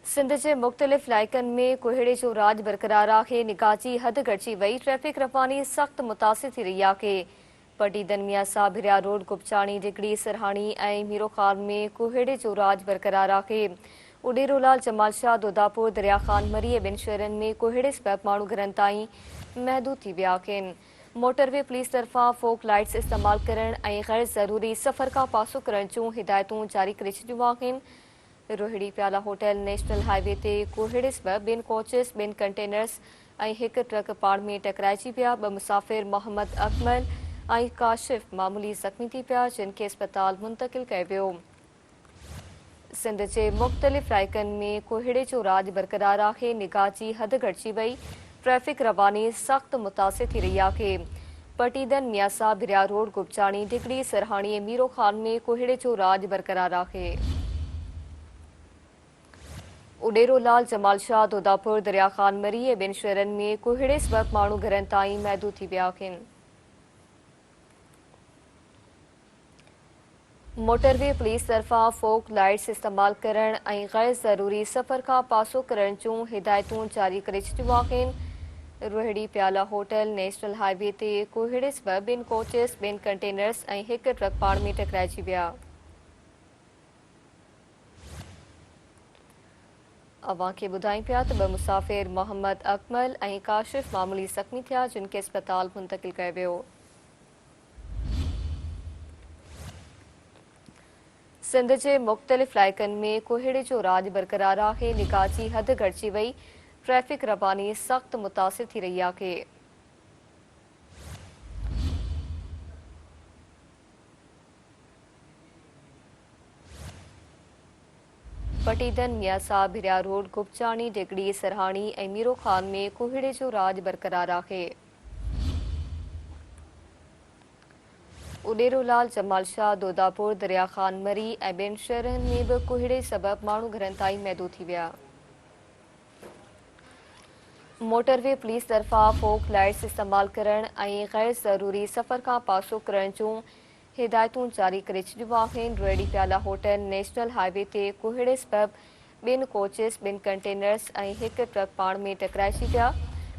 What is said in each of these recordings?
सिंध जे मुख़्तलिफ़ इलाइक़नि में कोहीड़े जो राॼ बरक़रार आहे। निगाह जी हद घटिजी वई, ट्रैफ़िक रवानी सख़्त मुतासिर थी रही आहे। पटीदन मियां साहिबिया रोड, गुपचाणी, डिगड़ी, सरहाणी ऐं मीरो ख़ान में कोहीड़े जो राॼ बरक़रार आहे। उडेरोलाल, जमाल शाह, दोदापुर, दरिया ख़ान मरी ऐं ॿिनि शहरनि में कोहीड़े सबबि माण्हू घरनि ताईं महदूद थी विया आहिनि। मोटरवे पुलिस तरफ़ां फोक लाइट्स इस्तेमालु करण ऐं गैर ज़रूरी सफ़र खां पासो करण जूं हिदायतूं जारी करे छॾियूं आहिनि। रोहिड़ी प्याला होटल नेशनल हाईवे ते कोहीड़े सबबि ॿिनि कोचिस, ॿिनि कंटेनर्स ऐं हिकु ट्रक पाण में टकराइजी पिया। ॿ मुसाफ़िर मोहम्मद अकमल ऐं काशिफ मामूली ज़ख़्मी थी पिया, जिन खे अस्पताल मुंतक़िल कयो वियो। सिंध जे मुख़्तलिफ़ इलाइक़नि में कोहीड़े जो राॼ बरक़रार आहे। निगाह जी हद घटिजी वई, ट्रैफ़िक रवानी सख़्त मुतासिर थी रही आहे। पटीदन मियां साहिबिया रोड, गुपचाणी, डिगड़ी, सरहाणी ऐं मीरो ख़ान में कोहीड़े जो राॼ बरक़रार आहे। उडेरोलाल, जमाल शाह, दोदापुर, दरिया ख़ान मरी ऐं ॿिनि शहरनि में कोहीड़े सबबि माण्हू घरनि ताईं महदूद थी विया आहिनि। मोटरवे पुलिस तरफ़ां फोक लाइट्स इस्तेमालु करण ऐं गैर ज़रूरी सफ़र खां पासो करण जूं हिदायतूं जारी करे छॾियूं आहिनि। रोहिड़ी प्याला होटल नेशनल हाईवे ते कोहीड़े सबबि ॿिनि कोचिस, ॿिनि कंटेनर्स ऐं हिकु ट्रक पाण में टकराइजी विया। अवां खे ॿुधायूं पिया त ॿ मुसाफ़िर मोहम्मद अकमल ऐं काशिफ मामूली ज़ख़्मी थिया, जिन खे अस्पताल मुंतक़िल कयो वियो। सिंध जे मुख़्तलिफ़ इलाइक़नि में कोहीड़े जो राॼ बरक़रार आहे। निगाह जी हद घटिजी वई, ट्रैफ़िक रवानी सख़्त मुतासिर थी रही आहे। पटीदन मियां साहिबिया रोड, गुपचाणी, डिगड़ी, सरहाणी ऐं मीरो ख़ान में कोहीड़े जो राॼ बरक़रार आहे। उडेरोलाल, जमाल शाह, दोदापुर, दरिया ख़ान मरी ऐं ॿिनि शहरनि में बि कोहीड़े सबबि माण्हू घरनि ताईं महदूद थी विया। मोटरवे पुलिस तरफ़ां फोक लाइट्स इस्तेमालु करण ऐं गैर ज़रूरी सफ़र खां पासो करण जूं हिदायतूं जारी करे छॾियूं आहिनि। रोहिड़ी प्याला होटल नेशनल हाईवे ते कोहीड़े सबबि ॿिनि कोचिस, ॿिनि कंटेनर्स ऐं हिकु ट्रक पाण में टकराइजी पिया।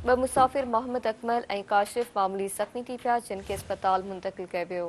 ॿ मुसाफ़िर मोहम्मद अकमल ऐं काशिफ मामूली ज़ख़्मी थी पिया, जिन खे अस्पताल मुंतक़िल कयो वियो।